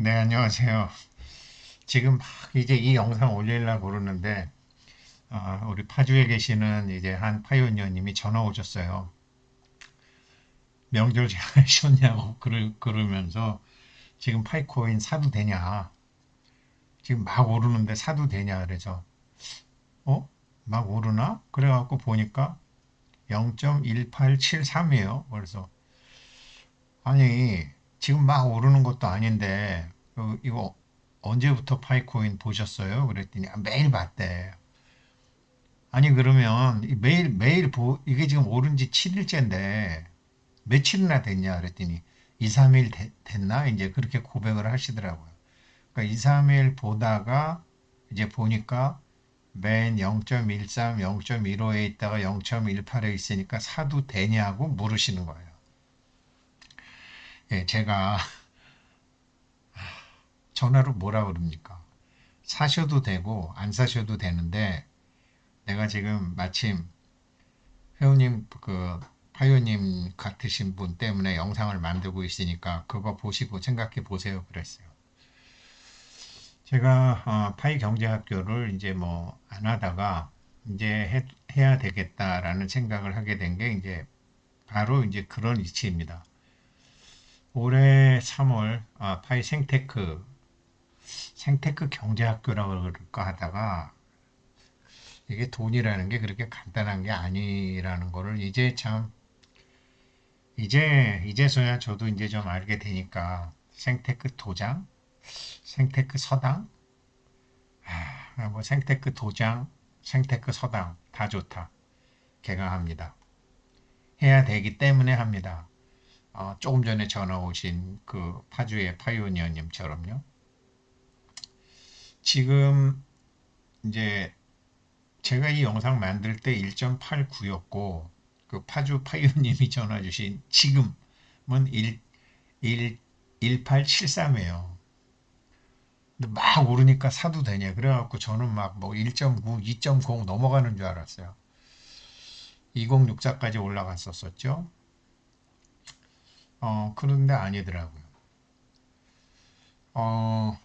네, 안녕하세요. 지금 막 이제 이 영상 올리려고 그러는데, 우리 파주에 계시는 이제 한 파이오니어님이 전화 오셨어요. 명절 잘 하셨냐고 그러면서 지금 파이코인 사도 되냐? 지금 막 오르는데 사도 되냐? 그래서, 어? 막 오르나? 그래갖고 보니까 0.1873이에요. 그래서, 아니, 지금 막 오르는 것도 아닌데, 이거 언제부터 파이코인 보셨어요? 그랬더니 매일 봤대. 아니 그러면 매일 이게 지금 오른 지 7일째인데 며칠이나 됐냐 그랬더니 2, 3일 됐나? 이제 그렇게 고백을 하시더라고요. 그러니까 2, 3일 보다가 이제 보니까 맨 0.13, 0.15에 있다가 0.18에 있으니까 사도 되냐고 물으시는 거예요. 예, 제가 전화로 뭐라 그럽니까? 사셔도 되고 안 사셔도 되는데 내가 지금 마침 회원님 파이오님 같으신 분 때문에 영상을 만들고 있으니까 그거 보시고 생각해 보세요 그랬어요. 제가 파이 경제학교를 이제 뭐 안 하다가 이제 해야 되겠다라는 생각을 하게 된 게 이제 바로 이제 그런 이치입니다. 올해 3월 파이 생테크 경제학교라고 그럴까 하다가 이게 돈이라는 게 그렇게 간단한 게 아니라는 거를 이제서야 저도 이제 좀 알게 되니까 생테크 도장, 생테크 서당, 뭐 생테크 도장, 생테크 서당 다 좋다. 개강합니다. 해야 되기 때문에 합니다. 조금 전에 전화 오신 그 파주의 파이오니어님처럼요. 지금 이제 제가 이 영상 만들 때 1.89였고 그 파주 파이오님이 전화 주신 지금은 1873이에요. 근데 막 오르니까 사도 되냐. 그래갖고 저는 막 뭐 1.9, 2.0 넘어가는 줄 알았어요. 2064까지 올라갔었죠. 그런데 아니더라고요.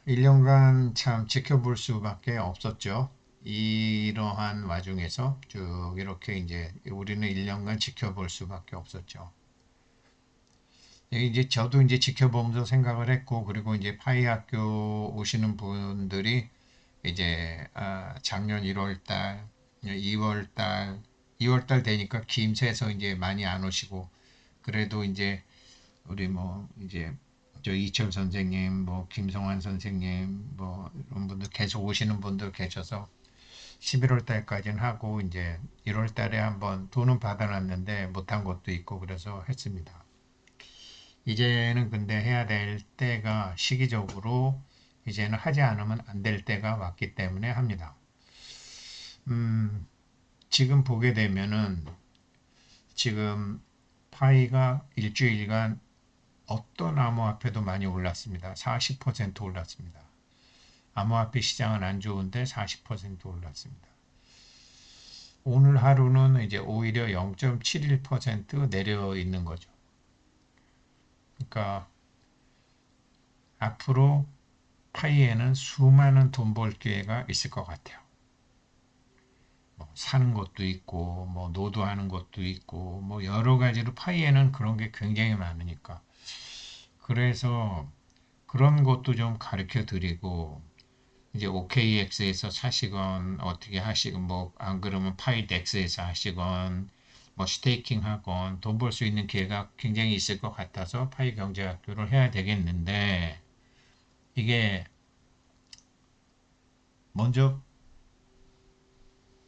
1년간 참 지켜볼 수밖에 없었죠. 이러한 와중에서 쭉 이렇게 이제 우리는 1년간 지켜볼 수밖에 없었죠. 이제 저도 이제 지켜보면서 생각을 했고, 그리고 이제 파이 학교 오시는 분들이 이제 작년 1월 달, 2월 달, 2월 달 되니까 김새서 이제 많이 안 오시고 그래도 이제 우리 뭐 이제 저 이철 선생님, 뭐 김성환 선생님, 뭐 이런 분들 계속 오시는 분들 계셔서 11월 달까지는 하고 이제 1월 달에 한번 돈은 받아놨는데 못한 것도 있고 그래서 했습니다. 이제는 근데 해야 될 때가 시기적으로 이제는 하지 않으면 안 될 때가 왔기 때문에 합니다. 음, 지금 보게 되면은 지금 파이가 일주일간 어떤 암호화폐도 많이 올랐습니다. 40% 올랐습니다. 암호화폐 시장은 안 좋은데 40% 올랐습니다. 오늘 하루는 이제 오히려 0.71% 내려 있는 거죠. 그러니까 앞으로 파이에는 수많은 돈 벌 기회가 있을 것 같아요. 뭐 사는 것도 있고, 뭐 노드하는 것도 있고, 뭐 여러 가지로 파이에는 그런 게 굉장히 많으니까. 그래서 그런 것도 좀 가르쳐 드리고, 이제 OKX에서 사시건 어떻게 하시건 뭐 안 그러면 파이덱스에서 하시건 뭐 스테이킹 하건 돈 벌 수 있는 기회가 굉장히 있을 것 같아서 파이 경제학교를 해야 되겠는데 이게 먼저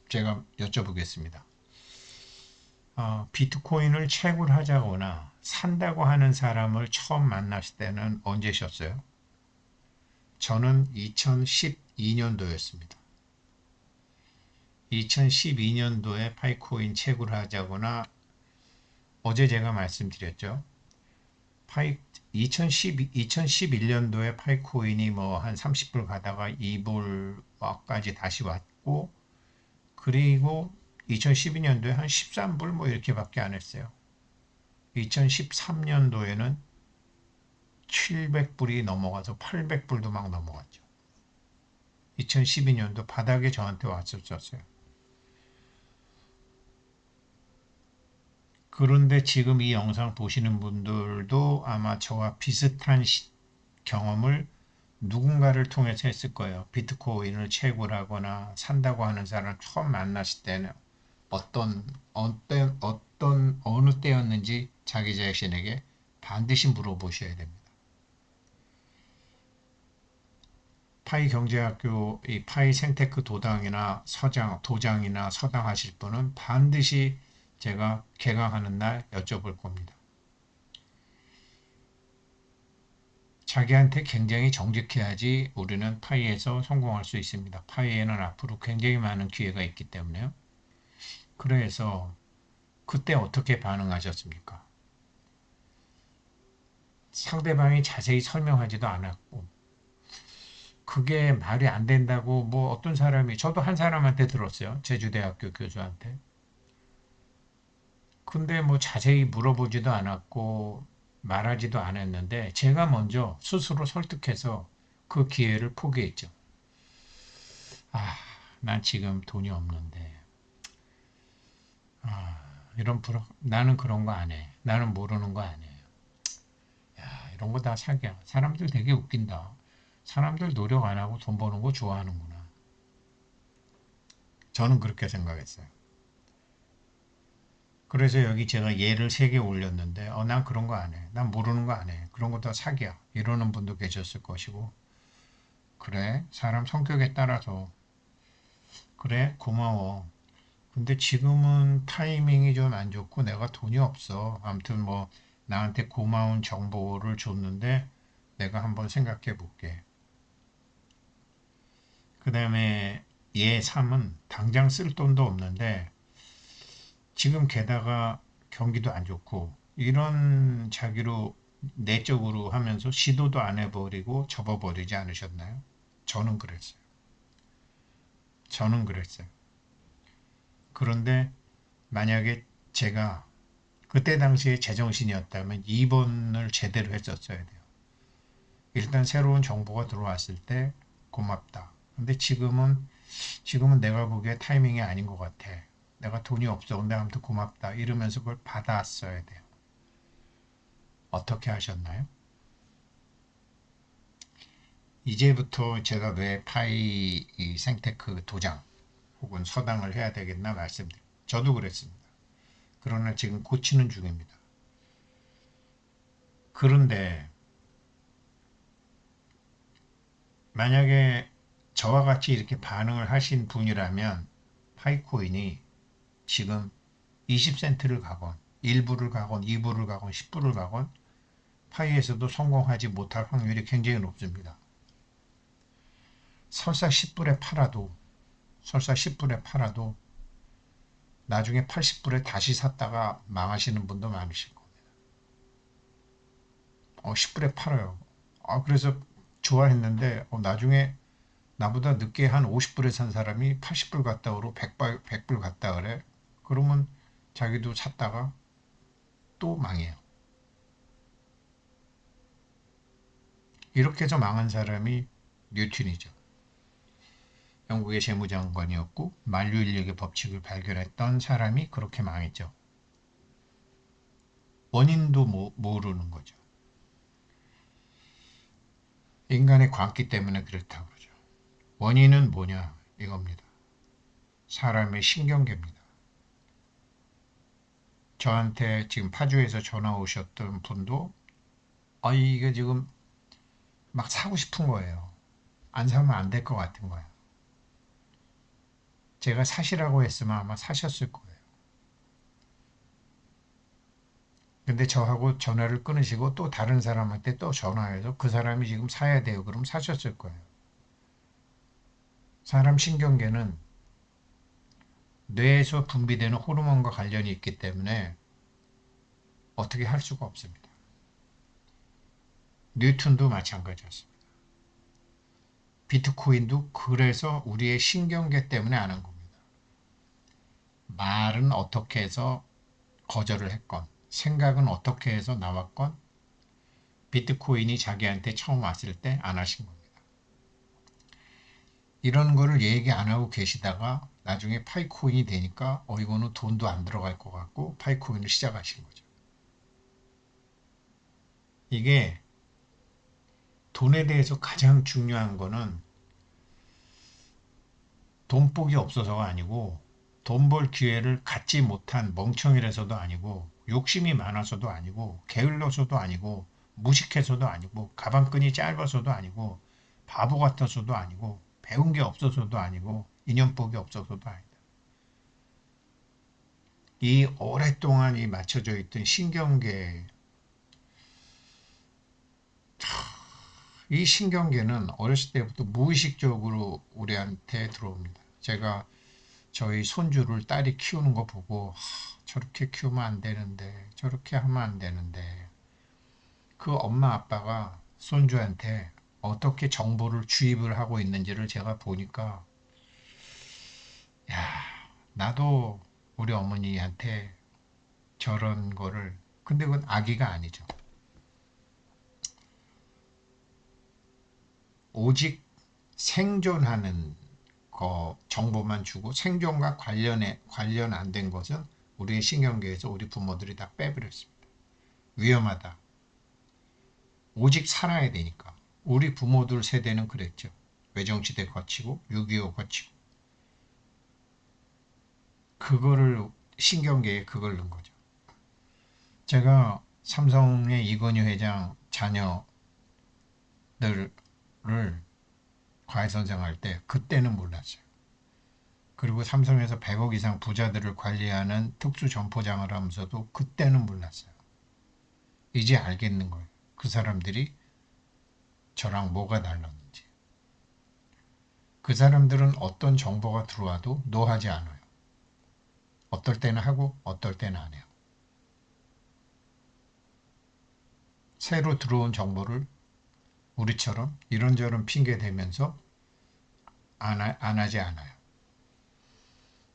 제가 여쭤보겠습니다. 비트코인을 채굴하자거나 산다고 하는 사람을 처음 만났을 때는 언제셨어요? 저는 2012년도였습니다. 2012년도에 파이코인 채굴하자거나 어제 제가 말씀드렸죠. 파이 2011년도에 파이코인이 뭐 한 30불 가다가 2불까지 다시 왔고 그리고 2012년도에 한 13불 뭐 이렇게밖에 안 했어요. 2013년도에는 700불이 넘어가서 800불도 막 넘어갔죠. 2012년도 바닥에 저한테 왔었어요. 그런데 지금 이 영상 보시는 분들도 아마 저와 비슷한 경험을 누군가를 통해서 했을 거예요. 비트코인을 채굴 하거나 산다고 하는 사람을 처음 만났을 때는 어느 때였는지 자기 자신에게 반드시 물어보셔야 됩니다. 파이 경제학교, 이 파이 생테크 도장이나 서당 하실 분은 반드시 제가 개강하는 날 여쭤볼 겁니다. 자기한테 굉장히 정직해야지 우리는 파이에서 성공할 수 있습니다. 파이에는 앞으로 굉장히 많은 기회가 있기 때문에요. 그래서 그때 어떻게 반응하셨습니까? 상대방이 자세히 설명하지도 않았고 그게 말이 안 된다고 뭐 어떤 사람이 저도 한 사람한테 들었어요. 제주대학교 교수한테. 근데 뭐 자세히 물어보지도 않았고 말하지도 않았는데 제가 먼저 스스로 설득해서 그 기회를 포기했죠. 아, 난 지금 돈이 없는데. 나는 그런 거 안 해. 나는 모르는 거 안 해. 야, 이런 거 다 사기야. 사람들 되게 웃긴다. 사람들 노력 안 하고 돈 버는 거 좋아하는구나. 저는 그렇게 생각했어요. 그래서 여기 제가 예를 3개 올렸는데 난 그런 거 안 해. 난 모르는 거 안 해. 그런 거 다 사기야. 이러는 분도 계셨을 것이고 그래 사람 성격에 따라서 그래 고마워. 근데 지금은 타이밍이 좀 안 좋고 내가 돈이 없어. 아무튼 뭐 나한테 고마운 정보를 줬는데 내가 한번 생각해 볼게. 그 다음에 예 3은 당장 쓸 돈도 없는데 지금 게다가 경기도 안 좋고 이런 자기로 내적으로 하면서 시도도 안 해버리고 접어버리지 않으셨나요? 저는 그랬어요. 저는 그랬어요. 그런데 만약에 제가 그때 당시에 제정신이었다면 2번을 제대로 했었어야 돼요. 일단 새로운 정보가 들어왔을 때 고맙다. 근데 지금은 내가 보기에 타이밍이 아닌 것 같아. 내가 돈이 없어. 근데 아무튼 고맙다. 이러면서 그걸 받았어야 돼요. 어떻게 하셨나요? 이제부터 제가 왜 파이 생테크 도장 혹은 서당을 해야 되겠나 말씀드립니다. 저도 그랬습니다. 그러나 지금 고치는 중입니다. 그런데 만약에 저와 같이 이렇게 반응을 하신 분이라면 파이코인이 지금 20센트를 가건 1불을 가건 2불을 가건 10불을 가건 파이에서도 성공하지 못할 확률이 굉장히 높습니다. 설사 10불에 팔아도 나중에 80불에 다시 샀다가 망하시는 분도 많으실 겁니다. 10불에 팔아요. 그래서 좋아했는데 나중에 나보다 늦게 한 50불에 산 사람이 80불 갔다 오고 100불 갔다 그래. 그러면 자기도 샀다가 또 망해요. 이렇게 해서 망한 사람이 뉴턴이죠. 영국의 재무장관이었고 만류인력의 법칙을 발견했던 사람이 그렇게 망했죠. 원인도 모르는 거죠. 인간의 광기 때문에 그렇다고 그러죠. 원인은 뭐냐 이겁니다. 사람의 신경계입니다. 저한테 지금 파주에서 전화 오셨던 분도 이게 지금 막 사고 싶은 거예요. 안 사면 안 될 것 같은 거예요. 제가 사시라고 했으면 아마 사셨을 거예요. 근데 저하고 전화를 끊으시고 또 다른 사람한테 또 전화해서 그 사람이 지금 사야 돼요. 그럼 사셨을 거예요. 사람 신경계는 뇌에서 분비되는 호르몬과 관련이 있기 때문에 어떻게 할 수가 없습니다. 뉴턴도 마찬가지였습니다. 비트코인도 그래서 우리의 신경계 때문에 아는 겁니다. 말은 어떻게 해서 거절을 했건 생각은 어떻게 해서 나왔건 비트코인이 자기한테 처음 왔을 때 안 하신 겁니다. 이런 거를 얘기 안 하고 계시다가 나중에 파이코인이 되니까 이거는 돈도 안 들어갈 것 같고 파이코인을 시작하신 거죠. 이게 돈에 대해서 가장 중요한 거는 돈복이 없어서가 아니고 돈 벌 기회를 갖지 못한 멍청이라서도 아니고 욕심이 많아서도 아니고 게을러서도 아니고 무식해서도 아니고 가방끈이 짧아서도 아니고 바보 같아서도 아니고 배운 게 없어서도 아니고 인연복이 없어서도 아니다. 이 오랫동안 이 맞춰져 있던 신경계, 이 신경계는 어렸을 때부터 무의식적으로 우리한테 들어옵니다. 제가 저희 손주를 딸이 키우는 거 보고 저렇게 키우면 안 되는데 저렇게 하면 안 되는데 그 엄마 아빠가 손주한테 어떻게 정보를 주입을 하고 있는지를 제가 보니까 야 나도 우리 어머니한테 저런 거를 근데 그건 악의가 아니죠. 오직 생존하는 거 정보만 주고 생존과 관련 안 된 것은 우리의 신경계에서 우리 부모들이 다 빼버렸습니다. 위험하다. 오직 살아야 되니까. 우리 부모들 세대는 그랬죠. 외정시대 거치고 6.25 거치고 그거를 신경계에 그걸 넣은 거죠. 제가 삼성의 이건희 회장 자녀들을 과외선생할 때 그때는 몰랐어요. 그리고 삼성에서 100억 이상 부자들을 관리하는 특수점포장을 하면서도 그때는 몰랐어요. 이제 알겠는 거예요. 그 사람들이 저랑 뭐가 달랐는지. 그 사람들은 어떤 정보가 들어와도 노하지 않아요. 어떨 때는 하고 어떨 때는 안 해요. 새로 들어온 정보를 우리처럼 이런저런 핑계 대면서 안 하지 않아요.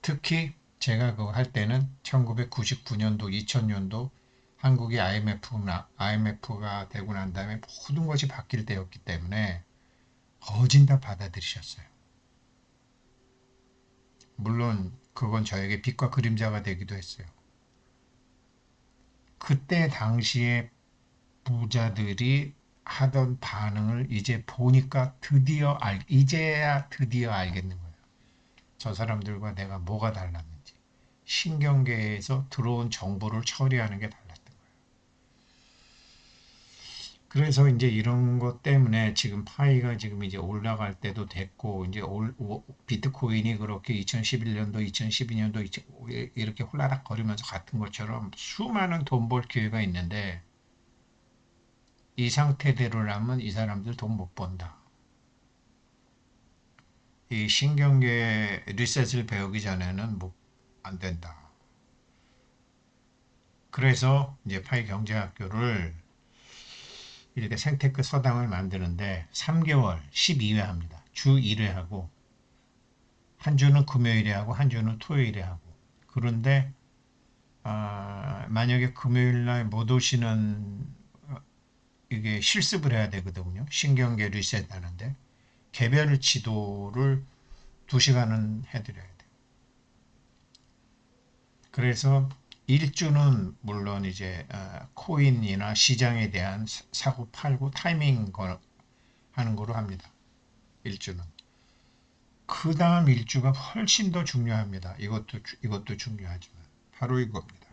특히 제가 그거 할 때는 1999년도, 2000년도 한국이 IMF가 되고 난 다음에 모든 것이 바뀔 때였기 때문에 거진 다 받아들이셨어요. 물론 그건 저에게 빛과 그림자가 되기도 했어요. 그때 당시에 부자들이 하던 반응을 이제 보니까 이제야 드디어 알겠는 거예요. 저 사람들과 내가 뭐가 달랐는지. 신경계에서 들어온 정보를 처리하는 게 달랐던 거예요. 그래서 이제 이런 것 때문에 지금 파이가 지금 이제 올라갈 때도 됐고, 이제 비트코인이 그렇게 2011년도, 2012년도 이렇게 홀라닥 거리면서 같은 것처럼 수많은 돈 벌 기회가 있는데, 이 상태대로라면 이 사람들 돈 못 번다. 이 신경계 리셋을 배우기 전에는 안 된다. 그래서 이제 파이 경제학교를 이렇게 생테크 서당을 만드는데 3개월 12회 합니다. 주 1회 하고 한 주는 금요일에 하고 한 주는 토요일에 하고 그런데 만약에 금요일 날 못 오시는 이게 실습을 해야 되거든요. 신경계 리셋 하는데 개별 지도를 2시간은 해드려야 돼요. 그래서 일주는 물론 이제 코인이나 시장에 대한 사고 팔고 타이밍 하는 거로 합니다. 일주는. 그 다음 일주가 훨씬 더 중요합니다. 이것도 중요하지만 바로 이겁니다.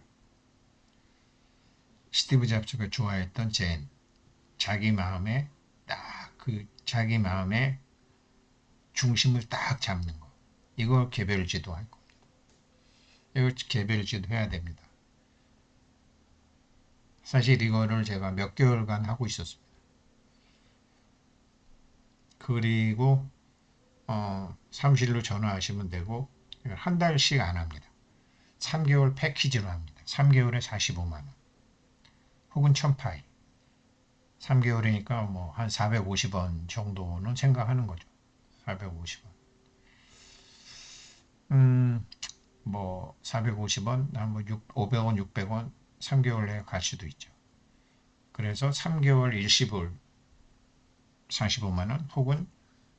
스티브 잡스가 좋아했던 젠. 자기 마음에 자기 마음의 중심을 딱 잡는 거. 이거 개별 지도할 겁니다. 이거 개별 지도해야 됩니다. 사실 이거를 제가 몇 개월간 하고 있었습니다. 그리고 사무실로 전화하시면 되고 한 달씩 안 합니다. 3개월 패키지로 합니다. 3개월에 45만 원 혹은 1000파이 3개월이니까 뭐 한 450원 정도는 생각하는 거죠. 450원 뭐 450원 뭐 500원 600원 3개월 내에 갈 수도 있죠. 그래서 3개월 일시불 45만원 혹은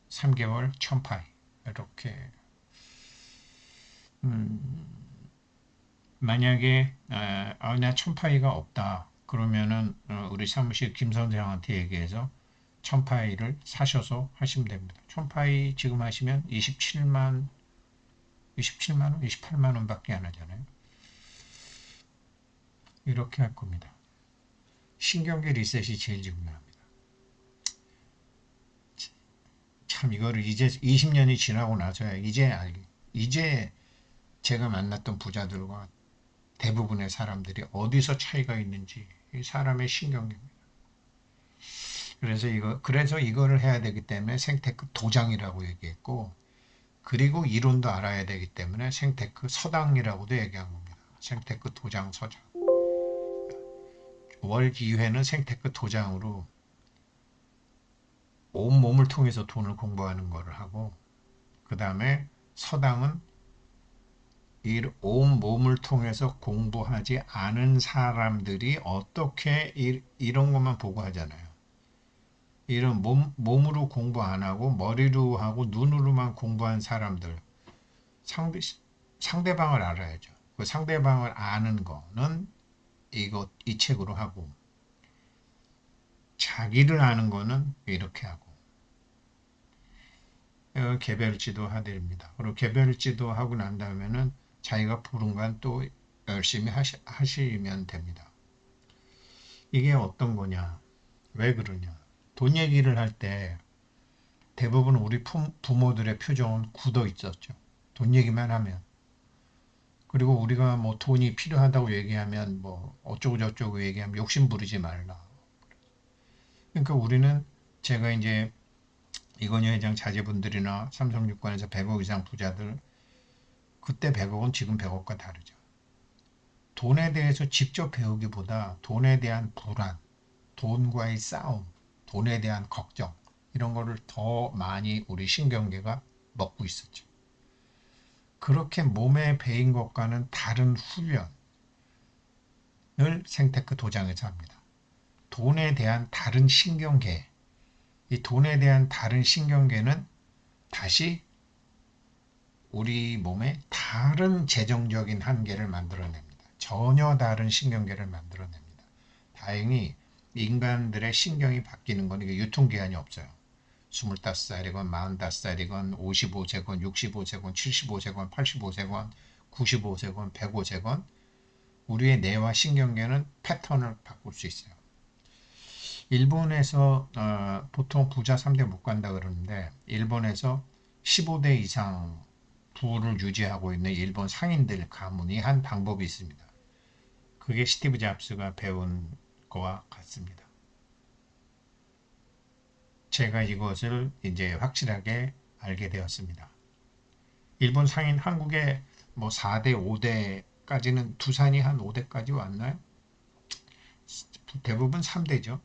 3개월 1000파이 이렇게 만약에 나 1000파이가 없다 그러면은 우리 사무실 김 선생한테 얘기해서 1000파이를 사셔서 하시면 됩니다. 1000파이 지금 하시면 27만원 28만원 밖에 안 하잖아요. 이렇게 할 겁니다. 신경계 리셋이 제일 중요합니다. 참 이거를 이제 20년이 지나고 나서야 이제 제가 만났던 부자들과 대부분의 사람들이 어디서 차이가 있는지 사람의 신경계입니다. 그래서 이거를 해야 되기 때문에 생테크 도장이라고 얘기했고, 그리고 이론도 알아야 되기 때문에 생테크 서당이라고도 얘기한 겁니다. 생테크 도장 서장. 월 2회는 생테크 도장으로 온 몸을 통해서 돈을 공부하는 거를 하고, 그 다음에 서당은 온 몸을 통해서 공부하지 않은 사람들이 어떻게 이런 것만 보고 하잖아요. 이런 몸으로 공부 안 하고 머리로 하고 눈으로만 공부한 사람들 상대방을 알아야죠. 그 상대방을 아는 거는 이 책으로 하고, 자기를 아는 거는 이렇게 하고, 개별지도 하됩니다. 그리고 개별지도 하고 난 다음에는 자기가 부른 건 또 열심히 하시면 됩니다. 이게 어떤 거냐? 왜 그러냐? 돈 얘기를 할 때 대부분 우리 부모들의 표정은 굳어 있었죠. 돈 얘기만 하면. 그리고 우리가 뭐 돈이 필요하다고 얘기하면 뭐 어쩌고 저쩌고 얘기하면 욕심 부리지 말라. 그러니까 우리는 제가 이제 이건희 회장 자제분들이나 삼성육관에서 100억 이상 부자들, 그때 100억은 지금 100억과 다르죠. 돈에 대해서 직접 배우기보다 돈에 대한 불안, 돈과의 싸움, 돈에 대한 걱정, 이런 거를 더 많이 우리 신경계가 먹고 있었죠. 그렇게 몸에 배인 것과는 다른 훈련을 생테크 도장에서 합니다. 돈에 대한 다른 신경계, 이 돈에 대한 다른 신경계는 다시 우리 몸에 다른 재정적인 한계를 만들어냅니다. 전혀 다른 신경계를 만들어냅니다. 다행히 인간들의 신경이 바뀌는 건 이게 유통기한이 없어요. 25살이건 45살이건 55세건 65세건 75세건 85세건 95세건 105세건 우리의 뇌와 신경계는 패턴을 바꿀 수 있어요. 일본에서 보통 부자 3대 못 간다 그러는데, 일본에서 15대 이상 부를 유지하고 있는 일본 상인들 가문이 한 방법이 있습니다. 그게 스티브 잡스가 배운 거와 같습니다. 제가 이것을 이제 확실하게 알게 되었습니다. 일본 상인, 한국에 뭐 4대, 5대까지는, 두산이 한 5대까지 왔나요? 대부분 3대죠.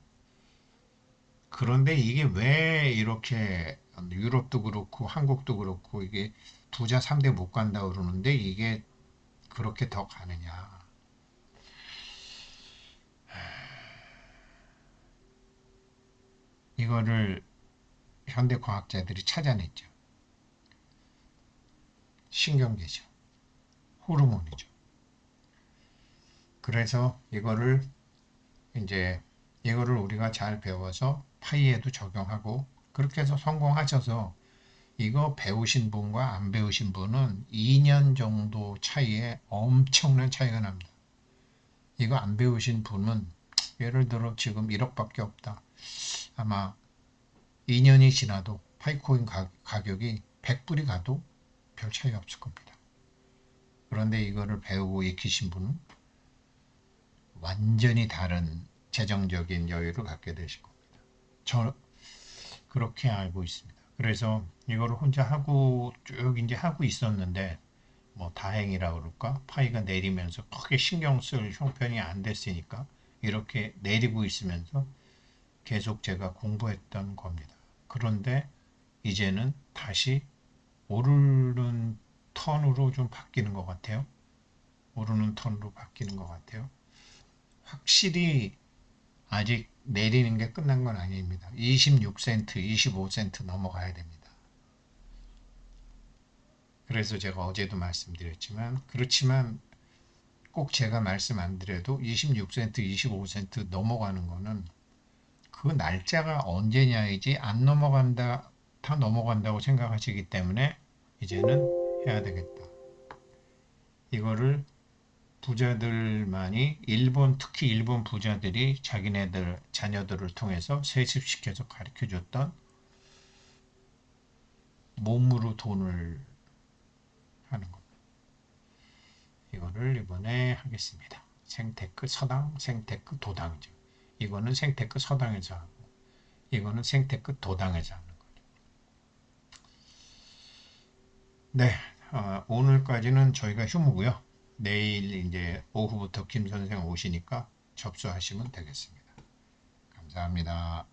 그런데 이게 왜 이렇게 유럽도 그렇고 한국도 그렇고 이게 부자 3대 못 간다 그러는데 이게 그렇게 더 가느냐. 이거를 현대 과학자들이 찾아냈죠. 신경계죠. 호르몬이죠. 그래서 이거를 우리가 잘 배워서 파이에도 적용하고, 그렇게 해서 성공하셔서 이거 배우신 분과 안 배우신 분은 2년 정도 차이에 엄청난 차이가 납니다. 이거 안 배우신 분은 예를 들어 지금 1억밖에 없다. 아마 2년이 지나도 파이코인 가격이 100불이 가도 별 차이 없을 겁니다. 그런데 이거를 배우고 익히신 분은 완전히 다른 재정적인 여유를 갖게 되실 겁니다. 저 그렇게 알고 있습니다. 그래서 이거를 혼자 하고 쭉 이제 하고 있었는데, 뭐 다행이라 그럴까? 파이가 내리면서 크게 신경 쓸 형편이 안 됐으니까 이렇게 내리고 있으면서 계속 제가 공부했던 겁니다. 그런데 이제는 다시 오르는 턴으로 좀 바뀌는 것 같아요. 오르는 턴으로 바뀌는 것 같아요. 확실히 아직 내리는 게 끝난 건 아닙니다. 26센트, 25센트 넘어가야 됩니다. 그래서 제가 어제도 말씀드렸지만, 그렇지만 꼭 제가 말씀 안 드려도 26센트, 25센트 넘어가는 거는 그 날짜가 언제냐이지 안 넘어간다, 다 넘어간다고 생각하시기 때문에 이제는 해야 되겠다. 이거를 부자들만이 특히 일본 부자들이 자기네들 자녀들을 통해서 세습시켜서 가르쳐줬던 몸으로 돈을 하는 겁니다. 이거를 이번에 하겠습니다. 생테크 서당, 생테크 도당이죠. 이거는 생테크 서당에서 하고 이거는 생테크 도당에서 하는 거죠. 네, 오늘까지는 저희가 휴무고요. 내일 이제 오후부터 김 선생 오시니까 접수하시면 되겠습니다. 감사합니다.